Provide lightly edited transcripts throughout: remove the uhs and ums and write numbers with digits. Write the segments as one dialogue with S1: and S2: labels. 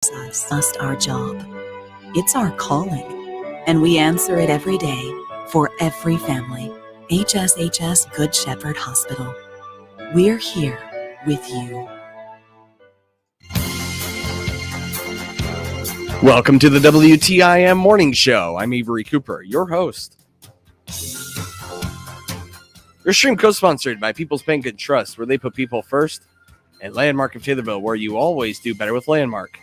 S1: us our job. It's our calling, and we answer it every day for every family. HSHS Good Shepherd Hospital. We're here with you.
S2: Welcome to the WTIM Morning Show. I'm Avery Cooper, your host. Your stream co-sponsored by People's Bank and Trust, where they put people first, and Landmark of Taylorville, where you always do better with Landmark.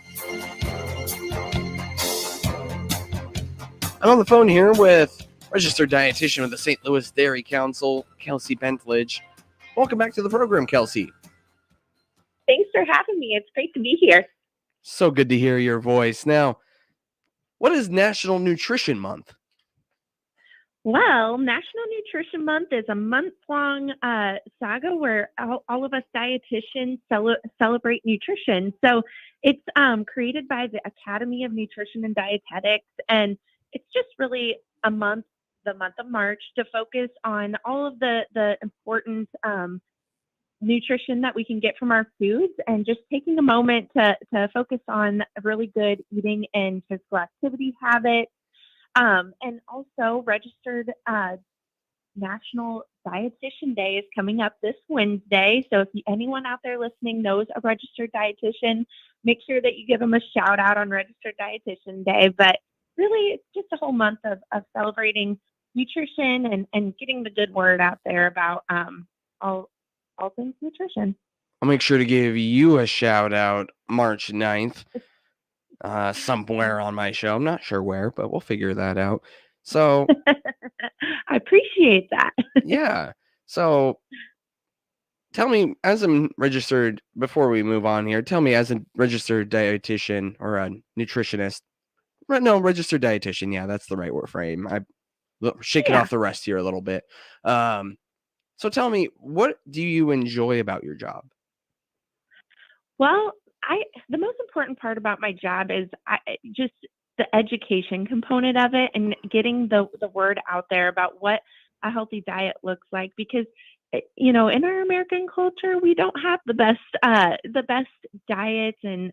S2: I'm on the phone here with registered dietitian with the St. Louis Dairy Council, Kelsey Bentledge. Welcome back to the program, Kelsey.
S3: Thanks for having me. It's great to be here.
S2: So good to hear your voice. Now, what is National Nutrition Month?
S3: Well, National Nutrition Month is a month-long saga where all of us dietitians celebrate nutrition. So it's created by the Academy of Nutrition and Dietetics, and it's just really a month, the month of March, to focus on all of the important nutrition that we can get from our foods, and just taking a moment to focus on really good eating and physical activity habits. And also, registered National Dietitian Day is coming up this Wednesday. So if anyone out there listening knows a registered dietitian, make sure that you give them a shout out on Registered Dietitian Day. But really, it's just a whole month of celebrating nutrition and getting the good word out there about all things nutrition.
S2: I'll make sure to give you a shout out March 9th. Somewhere on my show. I'm not sure where, but we'll figure that out. So
S3: I appreciate that.
S2: Yeah. So tell me, as a registered, before we move on here, tell me, as a registered dietitian or a nutritionist, registered dietitian. Yeah, that's the right word frame. I shaking off the rest here a little bit. So tell me, what do you enjoy about your job?
S3: Well, the most important part about my job is just the education component of it, and getting the word out there about what a healthy diet looks like. Because, in our American culture, we don't have the best diets and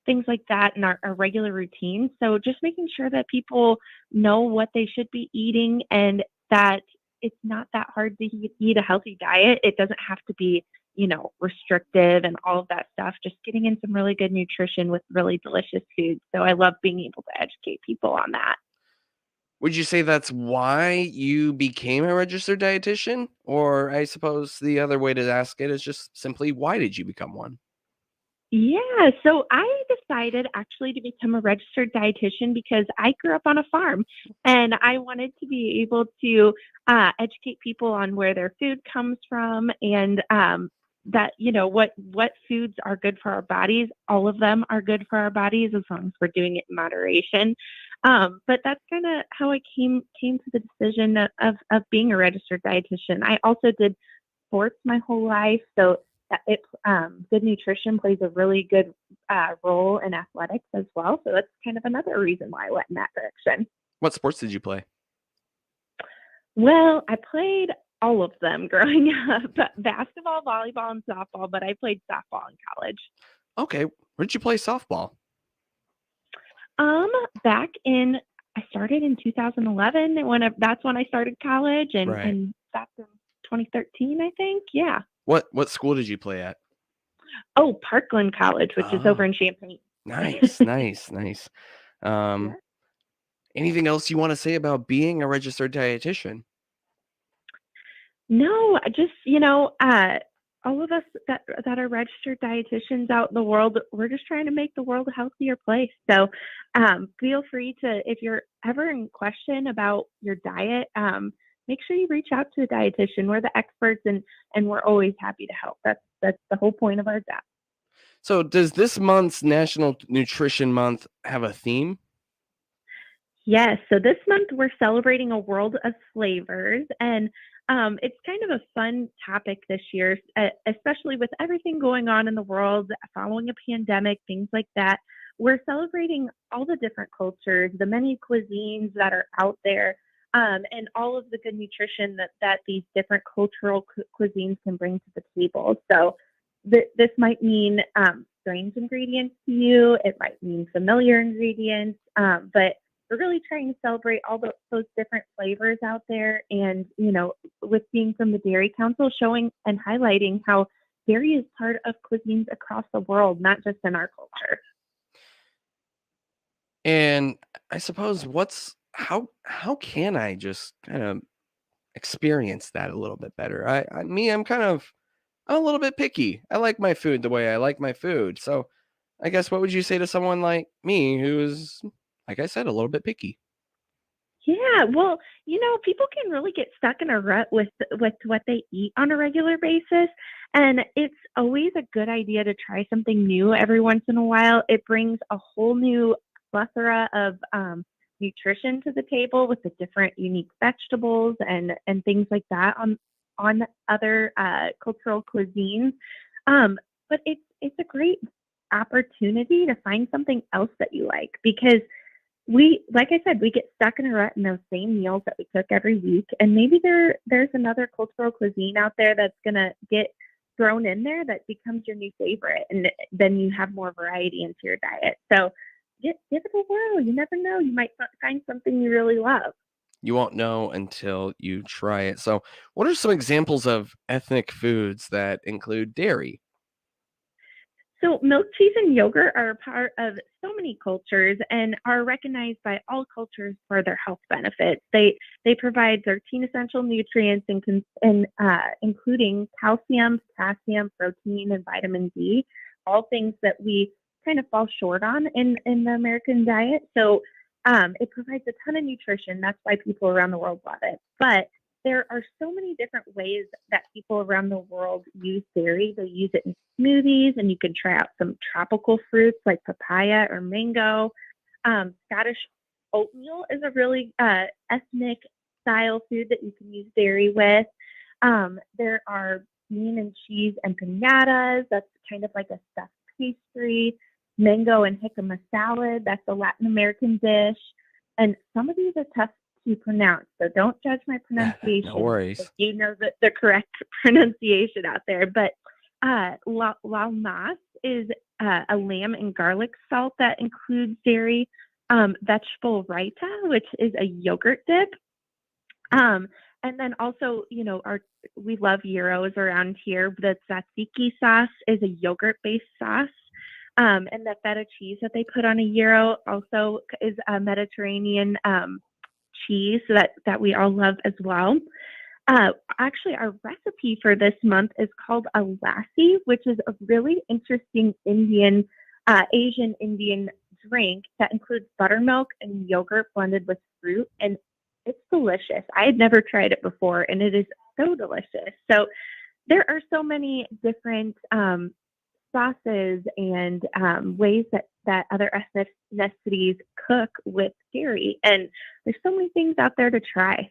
S3: things like that in our regular routine. So just making sure that people know what they should be eating, and that it's not that hard to eat a healthy diet. It doesn't have to be restrictive and all of that stuff. Just getting in some really good nutrition with really delicious food. So I love being able to educate people on that.
S2: Would you say that's why you became a registered dietitian? Or I suppose the other way to ask it is just simply, why did you become one?
S3: Yeah, so I decided actually to become a registered dietitian because I grew up on a farm, and I wanted to be able to educate people on where their food comes from, and that what foods are good for our bodies. All of them are good for our bodies as long as we're doing it in moderation. But that's kind of how I came to the decision of being a registered dietitian. I also did sports my whole life, so good nutrition plays a really good role in athletics as well. So that's kind of another reason why I went in that direction.
S2: What sports did you play?
S3: Well, I played all of them growing up: basketball, volleyball, and softball. But I played softball in college.
S2: Okay, where did you play softball?
S3: I started in 2011 that's when I started college, and back in 2013, I think. Yeah.
S2: What school did you play at?
S3: Oh, Parkland College, which is over in Champaign.
S2: Nice. Anything else you want to say about being a registered dietitian?
S3: No, just, all of us that are registered dietitians out in the world, we're just trying to make the world a healthier place. So feel free to, if you're ever in question about your diet, make sure you reach out to a dietitian. We're the experts, and we're always happy to help. That's the whole point of our job.
S2: So does this month's National Nutrition Month have a theme?
S3: Yes. So this month we're celebrating a world of flavors, and it's kind of a fun topic this year, especially with everything going on in the world following a pandemic, things like that. We're celebrating all the different cultures, the many cuisines that are out there, and all of the good nutrition that these different cultural cuisines can bring to the table. So this might mean strange ingredients to you. It might mean familiar ingredients, but we're really trying to celebrate all those different flavors out there. And, with being from the Dairy Council, showing and highlighting how dairy is part of cuisines across the world, not just in our culture.
S2: And I suppose how can I just kind of experience that a little bit better? I'm a little bit picky. I like my food the way I like my food. So I guess what would you say to someone like me who is, like I said, a little bit picky?
S3: Yeah, well, people can really get stuck in a rut with what they eat on a regular basis, and it's always a good idea to try something new every once in a while. It brings a whole new plethora of nutrition to the table with the different unique vegetables and things like that on other cultural cuisines. But it's a great opportunity to find something else that you like because like I said, we get stuck in a rut in those same meals that we cook every week. And maybe there's another cultural cuisine out there that's going to get thrown in there that becomes your new favorite. And then you have more variety into your diet. So give it a whirl. You never know. You might find something you really love.
S2: You won't know until you try it. So, what are some examples of ethnic foods that include dairy?
S3: So milk, cheese, and yogurt are a part of so many cultures and are recognized by all cultures for their health benefits. They provide 13 essential nutrients, including calcium, potassium, protein, and vitamin D. All things that we kind of fall short on in the American diet. So it provides a ton of nutrition. That's why people around the world love it. But there are so many different ways that people around the world use dairy. They use it in smoothies, and you can try out some tropical fruits like papaya or mango. Scottish oatmeal is a really ethnic style food that you can use dairy with. There are bean and cheese empanadas. That's kind of like a stuffed pastry. Mango and jicama salad. That's a Latin American dish. And some of these are tough to pronounce, so don't judge my pronunciation.
S2: No worries.
S3: If you know the correct pronunciation out there. But laumas is a lamb and garlic salt that includes dairy. Vegetable raita, which is a yogurt dip. And then also, we love gyros around here. The tzatziki sauce is a yogurt-based sauce. And the feta cheese that they put on a gyro also is a Mediterranean cheese that we all love as well. Actually, our recipe for this month is called a lassi, which is a really interesting Asian Indian drink that includes buttermilk and yogurt blended with fruit, and it's delicious. I had never tried it before, and it is so delicious. So there are so many different sauces and ways that other ethnicities cook with dairy, and there's so many things out there to try.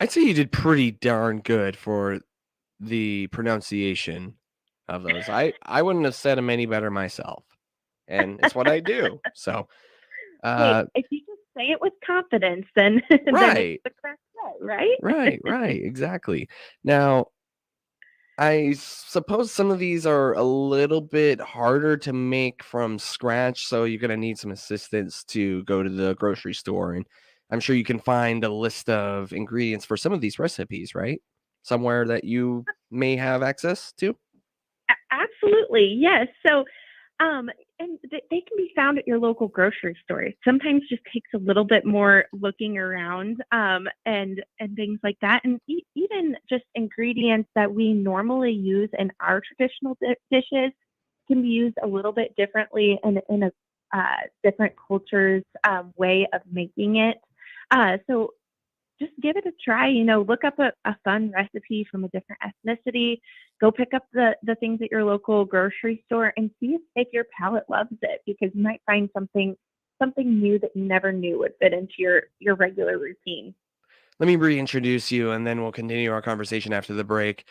S2: I'd say you did pretty darn good for the pronunciation of those. I wouldn't have said them any better myself, and it's what I do. So,
S3: Hey, if you just say it with confidence, then then
S2: right,
S3: it's the correct way, right?
S2: right, exactly. Now, I suppose some of these are a little bit harder to make from scratch, so you're gonna need some assistance to go to the grocery store, and I'm sure you can find a list of ingredients for some of these recipes, right? Somewhere that you may have access to?
S3: Absolutely, yes. So, and they can be found at your local grocery store. Sometimes just takes a little bit more looking around, and things like that. And even just ingredients that we normally use in our traditional dishes can be used a little bit differently in a different culture's way of making it. So just give it a try. Look up a fun recipe from a different ethnicity. Go pick up the things at your local grocery store and see if your palate loves it, because you might find something new that you never knew would fit into your regular routine.
S2: Let me reintroduce you, and then we'll continue our conversation after the break.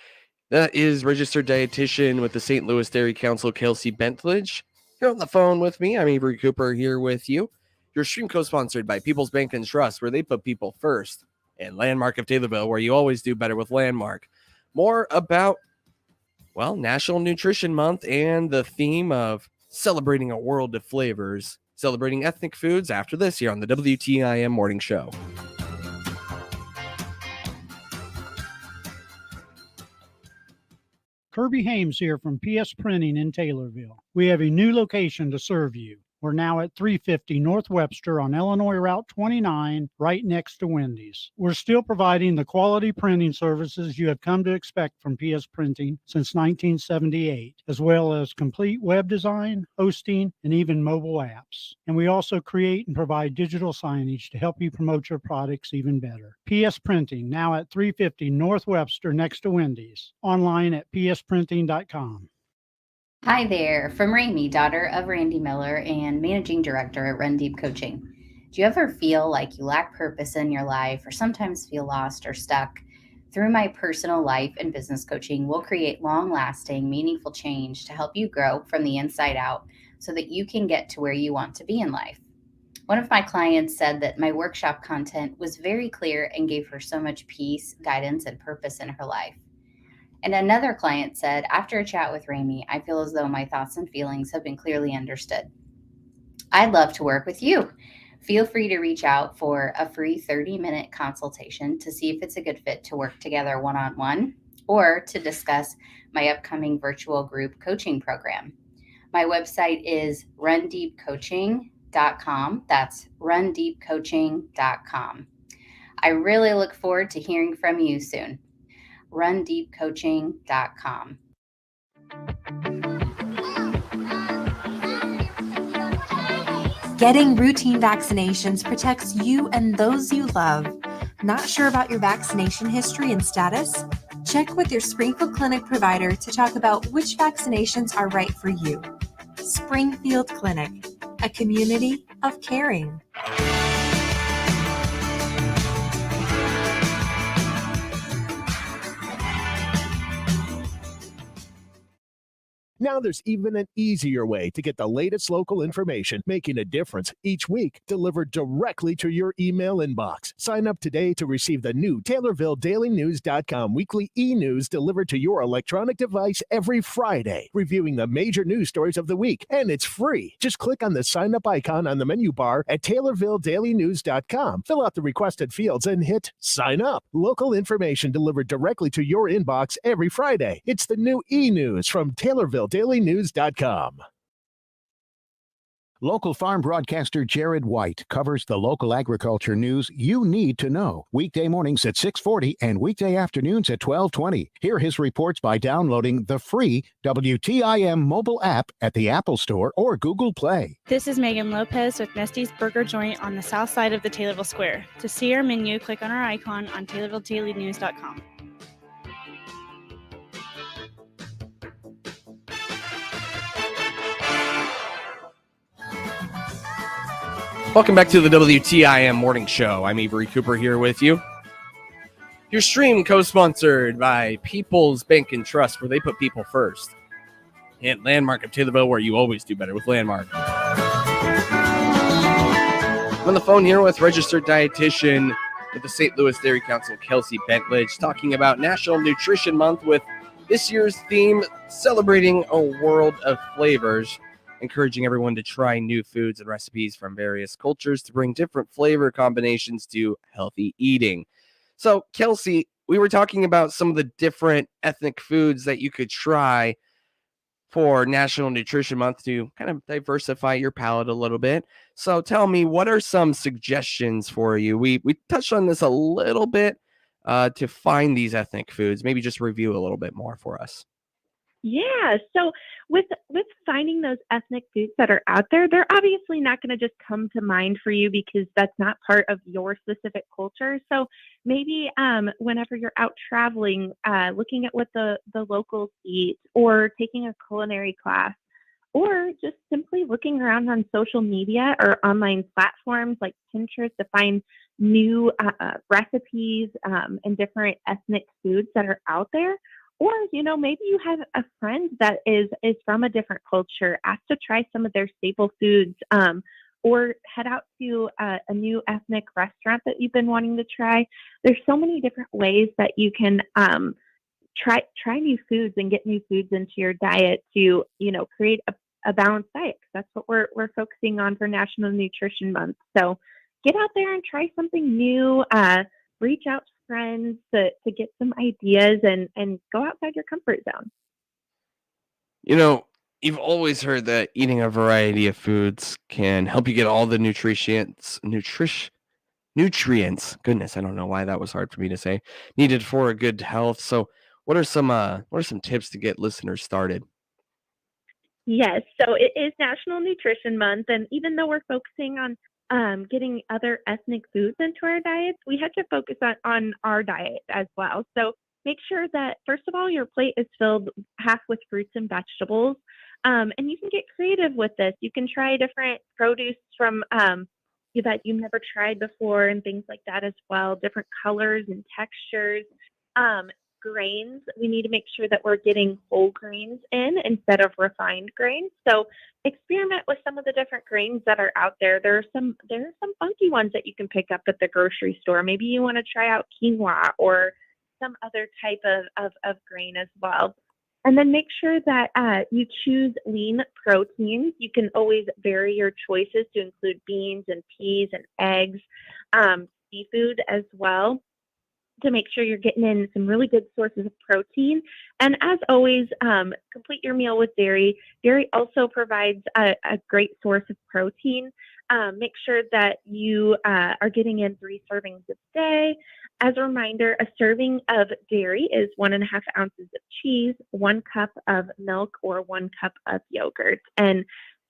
S2: That is registered dietitian with the St. Louis Dairy Council, Kelsey Bentledge. You're on the phone with me. I'm Avery Cooper here with you. Your stream co-sponsored by People's Bank and Trust, where they put people first, and Landmark of Taylorville, where you always do better with Landmark. More about Well, National Nutrition Month and the theme of celebrating a world of flavors, celebrating ethnic foods after this here on the WTIM Morning Show.
S4: Kirby Hames here from PS Printing in Taylorville. We have a new location to serve you. We're now at 350 North Webster on Illinois Route 29, right next to Wendy's. We're still providing the quality printing services you have come to expect from PS Printing since 1978, as well as complete web design, hosting, and even mobile apps. And we also create and provide digital signage to help you promote your products even better. PS Printing, now at 350 North Webster next to Wendy's. Online at psprinting.com.
S5: Hi there, from Ramey, daughter of Randy Miller and managing director at Run Deep Coaching. Do you ever feel like you lack purpose in your life or sometimes feel lost or stuck? Through my personal life and business coaching, we'll create long-lasting, meaningful change to help you grow from the inside out so that you can get to where you want to be in life. One of my clients said that my workshop content was very clear and gave her so much peace, guidance, and purpose in her life. And another client said, after a chat with Ramey, I feel as though my thoughts and feelings have been clearly understood. I'd love to work with you. Feel free to reach out for a free 30-minute consultation to see if it's a good fit to work together one-on-one or to discuss my upcoming virtual group coaching program. My website is rundeepcoaching.com. That's rundeepcoaching.com. I really look forward to hearing from you soon. rundeepcoaching.com.
S6: Getting routine vaccinations protects you and those you love. Not sure about your vaccination history and status? Check with your Springfield Clinic provider to talk about which vaccinations are right for you. Springfield Clinic, a community of caring.
S7: Now there's even an easier way to get the latest local information making a difference each week delivered directly to your email inbox. Sign up today to receive the new TaylorvilleDailyNews.com weekly e-news delivered to your electronic device every Friday, reviewing the major news stories of the week. And it's free. Just click on the sign up icon on the menu bar at TaylorvilleDailyNews.com. Fill out the requested fields and hit sign up. Local information delivered directly to your inbox every Friday. It's the new e-news from TaylorvilleDailyNews.com.
S8: Local farm broadcaster Jared White covers the local agriculture news you need to know. Weekday mornings at 6:40 and weekday afternoons at 12:20. Hear his reports by downloading the free WTIM mobile app at the Apple Store or Google Play.
S9: This is Megan Lopez with Nesty's Burger Joint on the south side of the Taylorville Square. To see our menu, click on our icon on TaylorvilleDailyNews.com.
S2: Welcome back to the WTIM Morning Show. I'm Avery Cooper here with you. Your stream co-sponsored by People's Bank and Trust, where they put people first. And Landmark of Taylorville, where you always do better with Landmark. I'm on the phone here with registered dietitian with the St. Louis Dairy Council, Kelsey Bentledge, talking about National Nutrition Month with this year's theme, celebrating a world of flavors, encouraging everyone to try new foods and recipes from various cultures to bring different flavor combinations to healthy eating. So, Kelsey, we were talking about some of the different ethnic foods that you could try for National Nutrition Month to kind of diversify your palate a little bit. So tell me, what are some suggestions for you? We touched on this a little bit to find these ethnic foods. Maybe just review a little bit more for us.
S3: Yeah. So with finding those ethnic foods that are out there, they're obviously not going to just come to mind for you because that's not part of your specific culture. So maybe whenever you're out traveling, looking at what the locals eat, or taking a culinary class, or just simply looking around on social media or online platforms like Pinterest to find new recipes and different ethnic foods that are out there. Or, maybe you have a friend that is from a different culture, ask to try some of their staple foods, or head out to a new ethnic restaurant that you've been wanting to try. There's so many different ways that you can try new foods and get new foods into your diet to, create a balanced diet. 'Cause that's what we're focusing on for National Nutrition Month. So get out there and try something new. Reach out to friends to get some ideas and go outside your comfort zone.
S2: You've always heard that eating a variety of foods can help you get all the nutrients, goodness, I don't know why that was hard for me to say, needed for a good health. So what are some tips to get listeners started?
S3: Yes, so it is National Nutrition Month, and even though we're focusing on getting other ethnic foods into our diets, we have to focus on our diet as well. So make sure that, first of all, your plate is filled half with fruits and vegetables. And you can get creative with this. You can try different produce from that you've never tried before and things like that as well, different colors and textures. Grains, we need to make sure that we're getting whole grains in instead of refined grains. So experiment with some of the different grains that are out there. There are some funky ones that you can pick up at the grocery store. Maybe you want to try out quinoa or some other type of grain as well. And then make sure that you choose lean proteins. You can always vary your choices to include beans and peas and eggs, seafood as well, to make sure you're getting in some really good sources of protein. And as always, complete your meal with dairy. Dairy also provides a great source of protein. Make sure that you are getting in 3 servings a day. As a reminder, a serving of dairy is 1.5 ounces of cheese, 1 cup of milk, or 1 cup of yogurt. And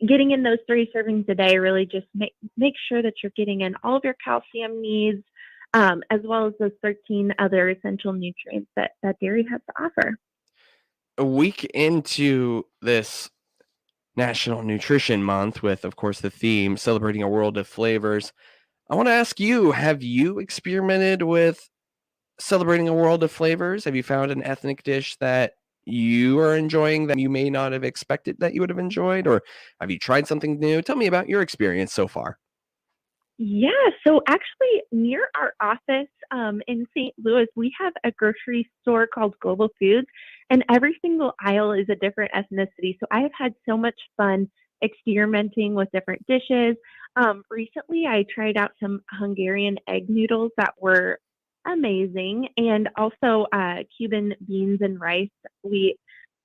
S3: getting in those 3 servings a day really just make sure that you're getting in all of your calcium needs, as well as those 13 other essential nutrients that dairy has to offer.
S2: A week into this National Nutrition Month with, of course, the theme celebrating a world of flavors, I want to ask you, have you experimented with celebrating a world of flavors? Have you found an ethnic dish that you are enjoying that you may not have expected that you would have enjoyed? Or have you tried something new? Tell me about your experience so far.
S3: Yeah, so actually near our office in St. Louis, we have a grocery store called Global Foods, and every single aisle is a different ethnicity. So I have had so much fun experimenting with different dishes. Recently, I tried out some Hungarian egg noodles that were amazing, and also Cuban beans and rice. Me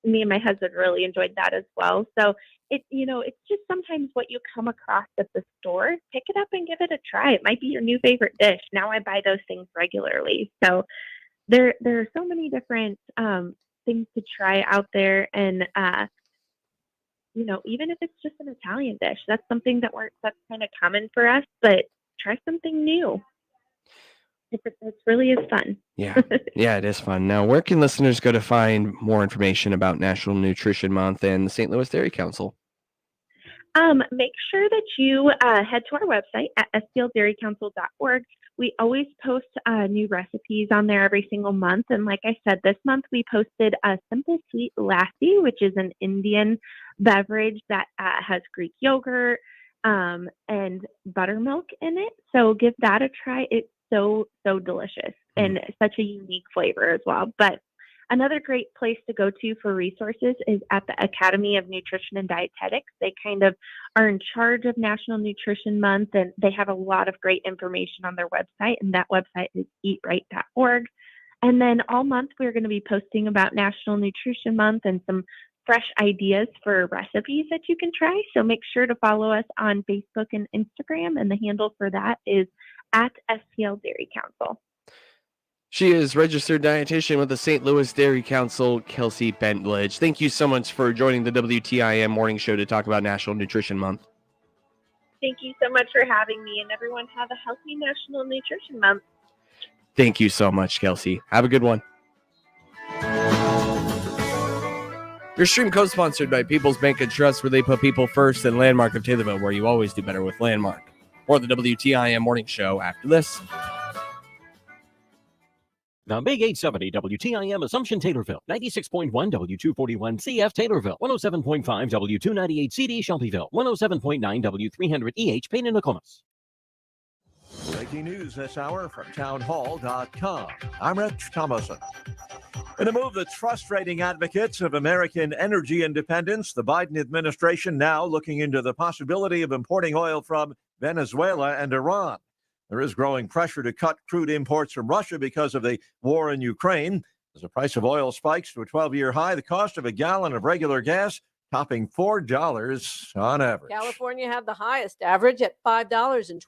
S3: and my husband really enjoyed that as well. So it's just sometimes what you come across at the store, pick it up and give it a try. It might be your new favorite dish. Now I buy those things regularly. So there are so many different things to try out there, and even if it's just an Italian dish, that's something that's kind of common for us. But try something new. It really is fun.
S2: Yeah, it is fun. Now, where can listeners go to find more information about National Nutrition Month and the St. Louis Dairy Council?
S3: Make sure that you head to our website at stldairycouncil.org. We always post new recipes on there every single month. And like I said, this month we posted a simple sweet lassi, which is an Indian beverage that has Greek yogurt and buttermilk in it. So give that a try. It's so delicious and such a unique flavor as well. But another great place to go to for resources is at the Academy of Nutrition and Dietetics. They kind of are in charge of National Nutrition Month, and they have a lot of great information on their website, and that website is eatright.org. And then all month, we're going to be posting about National Nutrition Month and some fresh ideas for recipes that you can try. So make sure to follow us on Facebook and Instagram, and the handle for that is at STL Dairy Council.
S2: She is registered dietitian with the St. Louis Dairy Council, Kelsey Bentledge. Thank you so much for joining the WTIM morning show to talk about National Nutrition Month.
S3: Thank you so much for having me, and everyone have a healthy National Nutrition Month.
S2: Thank you so much, Kelsey. Have a good one. Your stream co-sponsored by People's Bank and Trust, where they put people first, and Landmark of Taylorville, where you always do better with Landmark. Or the WTIM morning show after this.
S10: The Big 870 WTIM Assumption Taylorville, 96.1 W241 CF Taylorville, 107.5 W298 CD Shelbyville, 107.9 W300 EH Payne and Nokomis.
S11: Breaking news this hour from townhall.com. I'm Rich Thomason. In a move that's frustrating advocates of American energy independence, the Biden administration now looking into the possibility of importing oil from Venezuela and Iran. There is growing pressure to cut crude imports from Russia because of the war in Ukraine. As the price of oil spikes to a 12-year high, the cost of a gallon of regular gas topping $4 on average.
S12: California had the highest average at $5.20.